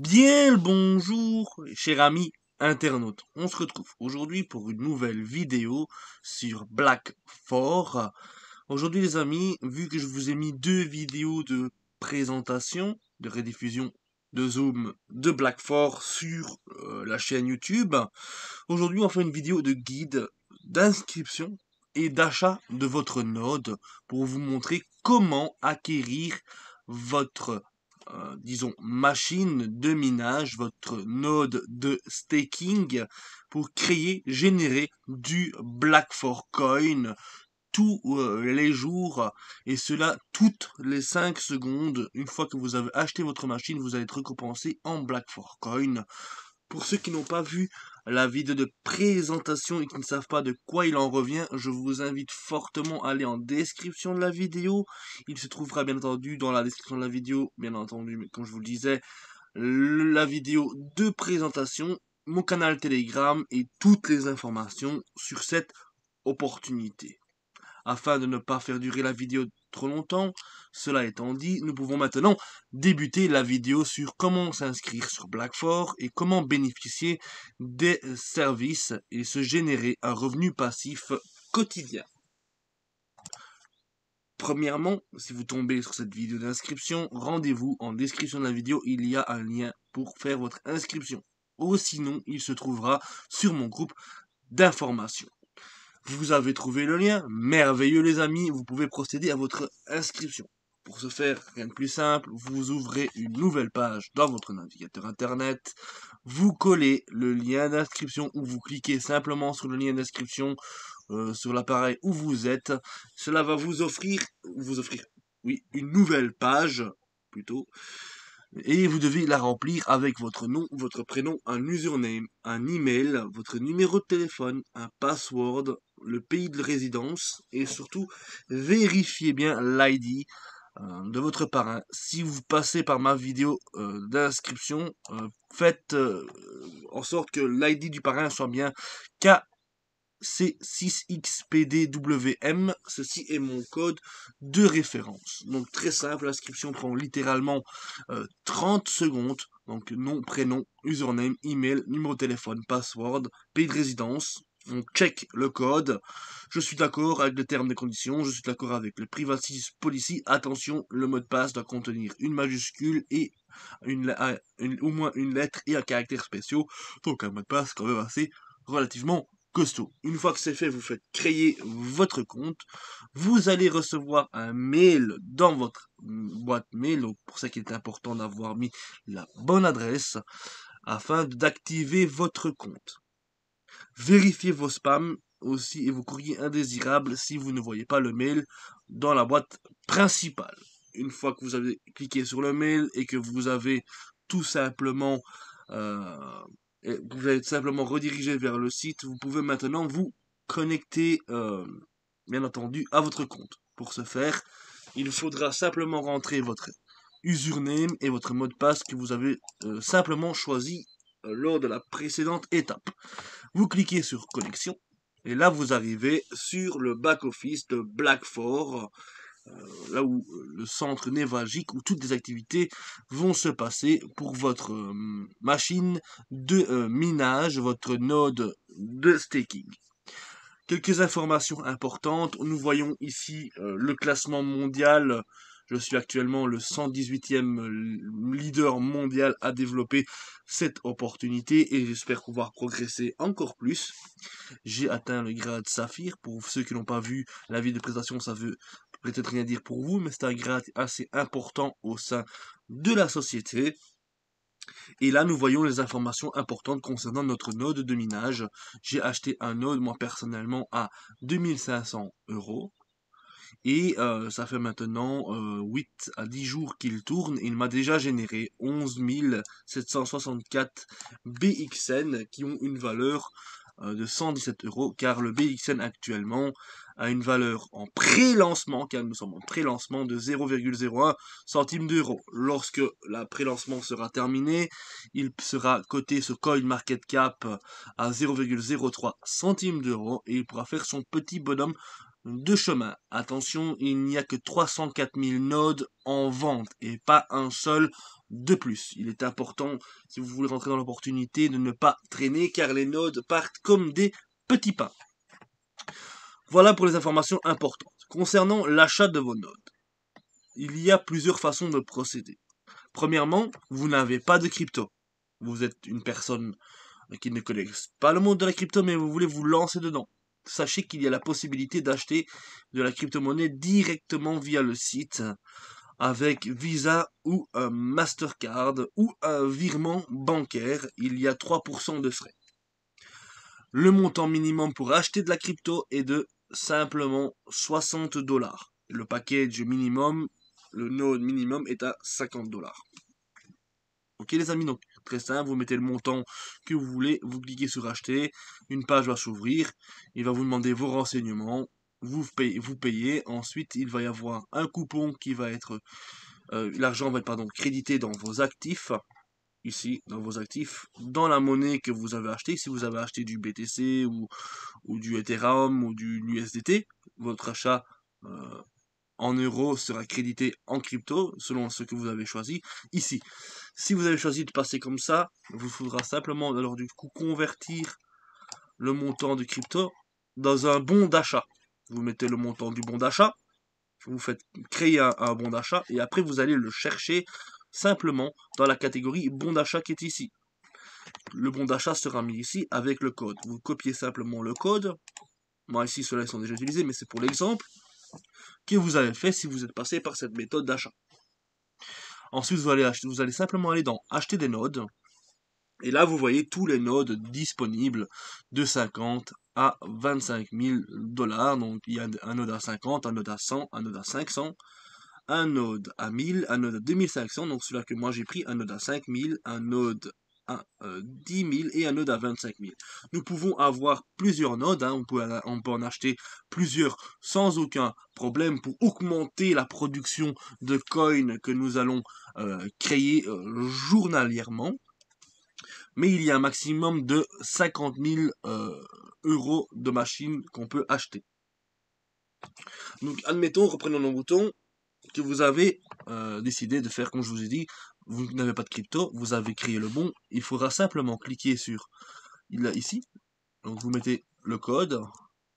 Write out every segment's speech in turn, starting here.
Bien le bonjour, cher ami internaute. On se retrouve aujourd'hui pour une nouvelle vidéo sur Black 4. Aujourd'hui les amis, vu que je vous ai mis deux vidéos de présentation, de rediffusion de Zoom de Black 4 sur la chaîne YouTube, aujourd'hui on fait une vidéo de guide d'inscription et d'achat de votre node pour vous montrer comment acquérir votre disons, machine de minage, votre node de staking pour créer, générer du Black4 Coin tous les jours et cela toutes les 5 secondes. Une fois que vous avez acheté votre machine, vous allez être récompensé en Black4 Coin. Pour ceux qui n'ont pas vu la vidéo de présentation et qui ne savent pas de quoi il en revient, je vous invite fortement à aller en description de la vidéo. Il se trouvera bien entendu dans la description de la vidéo, bien entendu, comme je vous le disais, la vidéo de présentation, mon canal Telegram et toutes les informations sur cette opportunité. Afin de ne pas faire durer la vidéo trop longtemps, cela étant dit, nous pouvons maintenant débuter la vidéo sur comment s'inscrire sur Black4 et comment bénéficier des services et se générer un revenu passif quotidien. Premièrement, si vous tombez sur cette vidéo d'inscription, rendez-vous en description de la vidéo, il y a un lien pour faire votre inscription. Ou sinon, il se trouvera sur mon groupe d'information. Vous avez trouvé le lien, merveilleux les amis, vous pouvez procéder à votre inscription. Pour ce faire, rien de plus simple, vous ouvrez une nouvelle page dans votre navigateur internet, vous collez le lien d'inscription ou vous cliquez simplement sur le lien d'inscription sur l'appareil où vous êtes. Cela va vous offrir, oui, une nouvelle page, plutôt, et vous devez la remplir avec votre nom, votre prénom, un username, un email, votre numéro de téléphone, un password, le pays de résidence et surtout vérifiez bien l'ID de votre parrain. Si vous passez par ma vidéo d'inscription, faites en sorte que l'ID du parrain soit bien C6XPDWM, ceci est mon code de référence. Donc très simple, l'inscription prend littéralement 30 secondes. Donc nom, prénom, username, email, numéro de téléphone, password, pays de résidence. On check le code. Je suis d'accord avec les termes et conditions. Je suis d'accord avec le privacy policy. Attention, le mot de passe doit contenir une majuscule et au moins une lettre et un caractère spéciaux. Donc un mot de passe quand même assez relativement costaud. Une fois que c'est fait, vous faites créer votre compte. Vous allez recevoir un mail dans votre boîte mail. Donc pour ça qu'il est important d'avoir mis la bonne adresse afin d'activer votre compte. Vérifiez vos spams aussi et vos courriers indésirables si vous ne voyez pas le mail dans la boîte principale. Une fois que vous avez cliqué sur le mail et que vous avez tout simplement vous allez simplement rediriger vers le site, vous pouvez maintenant vous connecter, bien entendu, à votre compte. Pour ce faire, il faudra simplement rentrer votre username et votre mot de passe que vous avez simplement choisi lors de la précédente étape. Vous cliquez sur connexion et là vous arrivez sur le back-office de Black4, là où le centre névralgique où toutes les activités vont se passer pour votre machine de minage, votre node de staking. Quelques informations importantes, nous voyons ici le classement mondial. Je suis actuellement le 118e leader mondial à développer cette opportunité et j'espère pouvoir progresser encore plus. J'ai atteint le grade Saphir. Pour ceux qui n'ont pas vu la vidéo de présentation, ça veut peut-être rien dire pour vous, mais c'est un grade assez important au sein de la société. Et là, nous voyons les informations importantes concernant notre node de minage. J'ai acheté un node, moi personnellement, à 2500 €. Et ça fait maintenant 8 à 10 jours qu'il tourne. Il m'a déjà généré 11 764 BXN qui ont une valeur de 117 €, car le BXN actuellement a une valeur en pré-lancement, car nous sommes en pré-lancement de 0,01 centimes d'euro. Lorsque la pré-lancement sera terminé, il sera coté sur CoinMarketCap à 0,03 centimes d'euros et il pourra faire son petit bonhomme deux chemins. Attention, il n'y a que 304 000 nodes en vente et pas un seul de plus. Il est important, si vous voulez rentrer dans l'opportunité, de ne pas traîner car les nodes partent comme des petits pains. Voilà pour les informations importantes. Concernant l'achat de vos nodes, il y a plusieurs façons de procéder. Premièrement, vous n'avez pas de crypto. Vous êtes une personne qui ne connaît pas le monde de la crypto, mais vous voulez vous lancer dedans. Sachez qu'il y a la possibilité d'acheter de la crypto-monnaie directement via le site avec Visa ou un Mastercard ou un virement bancaire. Il y a 3% de frais. Le montant minimum pour acheter de la crypto est de simplement 60 $. Le package minimum, le node minimum est à 50 $. Ok les amis, donc très simple, vous mettez le montant que vous voulez, vous cliquez sur acheter, une page va s'ouvrir, il va vous demander vos renseignements, vous payez, ensuite il va y avoir un coupon qui va être, l'argent va être crédité dans vos actifs, ici, dans vos actifs, dans la monnaie que vous avez acheté. Si vous avez acheté du BTC ou du Ethereum ou du USDT, votre achat en euros sera crédité en crypto, selon ce que vous avez choisi. Ici, si vous avez choisi de passer comme ça, vous faudra simplement, alors du coup, convertir le montant de crypto dans un bon d'achat. Vous mettez le montant du bon d'achat, vous faites créer un bon d'achat, et après vous allez le chercher simplement dans la catégorie bon d'achat qui est ici. Le bon d'achat sera mis ici avec le code. Vous copiez simplement le code. Moi ici, ceux-là sont déjà utilisés, mais c'est pour l'exemple que vous avez fait si vous êtes passé par cette méthode d'achat. Ensuite, vous allez simplement aller dans acheter des nodes. Et là, vous voyez tous les nodes disponibles de 50 à 25 000 $. Donc, il y a un node à 50, un node à 100, un node à 500, un node à 1000, un node à 2500. Donc, celui-là que moi j'ai pris, un node à 5000, un node à 10 000 et un node à 25 000. Nous pouvons avoir plusieurs nodes, hein, on peut en acheter plusieurs sans aucun problème pour augmenter la production de coins que nous allons créer journalièrement. Mais il y a un maximum de 50 000 € de machines qu'on peut acheter. Donc admettons, reprenons nos boutons, que vous avez décidé de faire comme je vous ai dit, vous n'avez pas de crypto, vous avez créé le bon, il faudra simplement cliquer sur ici, donc vous mettez le code,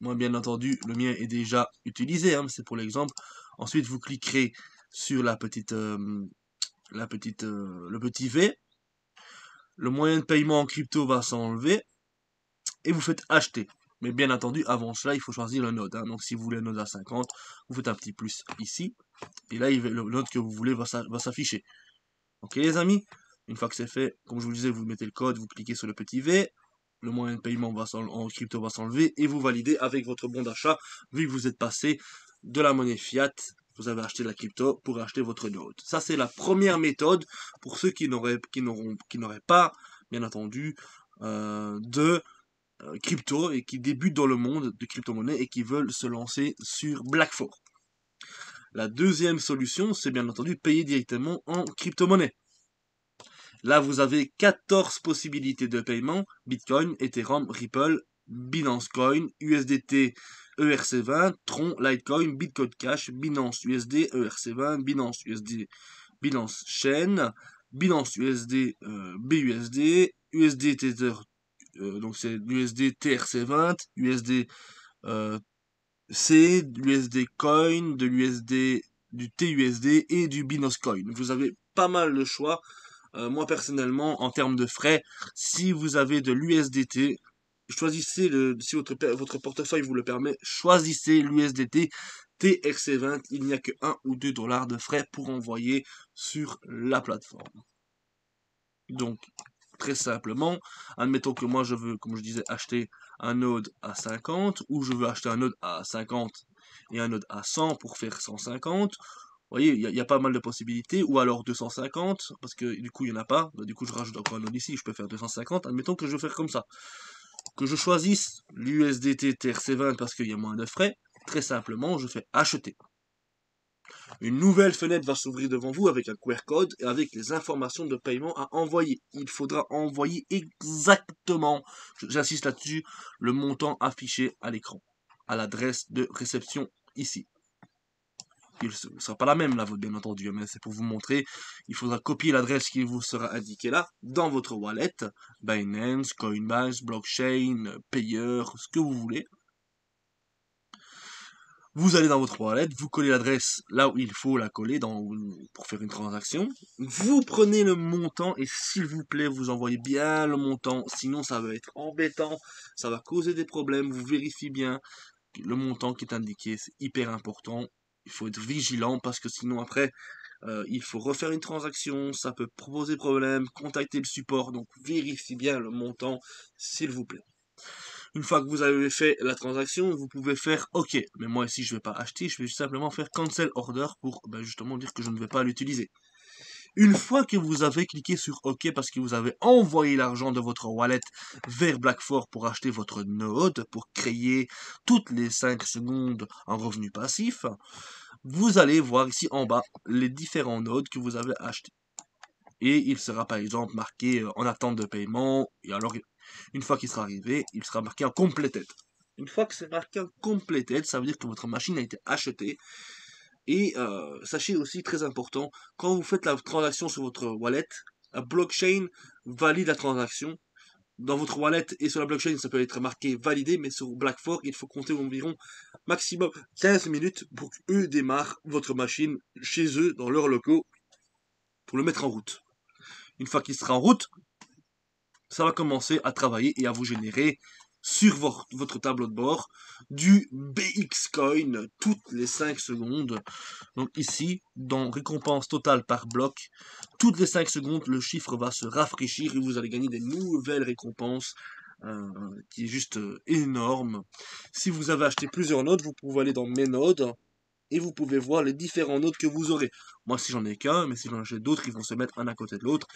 moi bien entendu le mien est déjà utilisé, hein, c'est pour l'exemple, ensuite vous cliquerez sur le petit V, le moyen de paiement en crypto va s'enlever, et vous faites acheter. Mais bien entendu, avant cela, il faut choisir le node, hein. Donc si vous voulez un node à 50, vous faites un petit plus ici, et là, le node que vous voulez va s'afficher. Ok les amis, une fois que c'est fait, comme je vous le disais, vous mettez le code, vous cliquez sur le petit V, le moyen de paiement en crypto va s'enlever, et vous validez avec votre bon d'achat, vu que vous êtes passé de la monnaie fiat, vous avez acheté de la crypto pour acheter votre node. Ça c'est la première méthode pour ceux qui n'auraient pas, bien entendu, de crypto et qui débutent dans le monde de crypto-monnaie et qui veulent se lancer sur BlackFort. La deuxième solution, c'est bien entendu payer directement en crypto-monnaie. Là, vous avez 14 possibilités de paiement: Bitcoin, Ethereum, Ripple, Binance Coin, USDT, ERC20, Tron, Litecoin, Bitcoin Cash, Binance USD, ERC20, Binance USD, Binance Chain, Binance USD, BUSD, USD Tether, donc c'est l'USD TRC20, USD C, l'USD Coin, de l'USD, du TUSD et du Binance Coin. Vous avez pas mal de choix. Moi personnellement, en termes de frais, si vous avez de l'USDT, choisissez si votre portefeuille vous le permet, choisissez l'USDT TRC20. Il n'y a que 1 ou 2 $ de frais pour envoyer sur la plateforme. Donc, très simplement, admettons que moi je veux, comme je disais, acheter un node à 50, ou je veux acheter un node à 50 et un node à 100 pour faire 150. Vous voyez, il y a pas mal de possibilités, ou alors 250, parce que du coup il n'y en a pas, du coup je rajoute encore un node ici, je peux faire 250, admettons que je veux faire comme ça. Que je choisisse l'USDT TRC20 parce qu'il y a moins de frais, très simplement je fais acheter. Une nouvelle fenêtre va s'ouvrir devant vous avec un QR code et avec les informations de paiement à envoyer. Il faudra envoyer exactement, j'insiste là-dessus, le montant affiché à l'écran. à l'adresse de réception ici. Il ne sera pas la même là, bien entendu, mais c'est pour vous montrer. Il faudra copier l'adresse qui vous sera indiquée là, dans votre wallet, Binance, Coinbase, Blockchain, Payeur, ce que vous voulez. Vous allez dans votre wallet, vous collez l'adresse là où il faut la coller pour faire une transaction. Vous prenez le montant et s'il vous plaît, vous envoyez bien le montant. Sinon, ça va être embêtant, ça va causer des problèmes. Vous vérifiez bien le montant qui est indiqué, c'est hyper important. Il faut être vigilant parce que sinon après, il faut refaire une transaction, ça peut poser problème, contacter le support, donc vérifiez bien le montant, s'il vous plaît. Une fois que vous avez fait la transaction, vous pouvez faire OK. Mais moi ici, je ne vais pas acheter, je vais simplement faire Cancel Order pour justement dire que je ne vais pas l'utiliser. Une fois que vous avez cliqué sur OK parce que vous avez envoyé l'argent de votre wallet vers Black4 pour acheter votre node, pour créer toutes les 5 secondes un revenu passif, vous allez voir ici en bas les différents nodes que vous avez achetés. Et il sera par exemple marqué en attente de paiement, et alors une fois qu'il sera arrivé, il sera marqué en completed. Une fois que c'est marqué en completed, ça veut dire que votre machine a été achetée. Et sachez aussi, très important, quand vous faites la transaction sur votre wallet, la blockchain valide la transaction. Dans votre wallet et sur la blockchain, ça peut être marqué validé, mais sur Black4, il faut compter environ maximum 15 minutes pour qu'eux démarrent votre machine chez eux, dans leurs locaux, pour le mettre en route. Une fois qu'il sera en route, ça va commencer à travailler et à vous générer sur votre tableau de bord du BX Coin toutes les 5 secondes. Donc ici, dans récompense totale par bloc, toutes les 5 secondes, le chiffre va se rafraîchir et vous allez gagner des nouvelles récompenses qui est juste énorme. Si vous avez acheté plusieurs nodes, vous pouvez aller dans mes nodes et vous pouvez voir les différents nodes que vous aurez. Moi, si j'en ai qu'un, mais si j'en ai d'autres, ils vont se mettre un à côté de l'autre.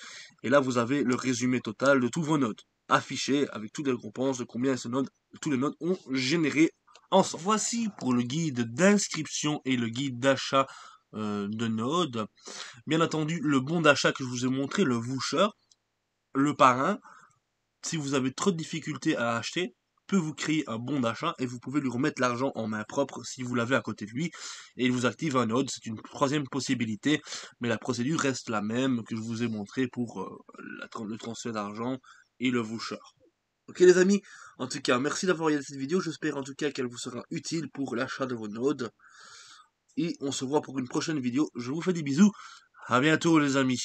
Et là, vous avez le résumé total de tous vos nodes, affiché avec toutes les récompenses de combien tous les nodes ont généré ensemble. Voici pour le guide d'inscription et le guide d'achat de nodes. Bien entendu, le bon d'achat que je vous ai montré, le voucher, le parrain, si vous avez trop de difficultés à acheter, peut vous créer un bon d'achat et vous pouvez lui remettre l'argent en main propre si vous l'avez à côté de lui et il vous active un node. C'est une troisième possibilité, mais la procédure reste la même que je vous ai montré pour le transfert d'argent et le voucher. Ok les amis, en tout cas merci d'avoir regardé cette vidéo, j'espère en tout cas qu'elle vous sera utile pour l'achat de vos nodes et on se voit pour une prochaine vidéo. Je vous fais des bisous, à bientôt les amis.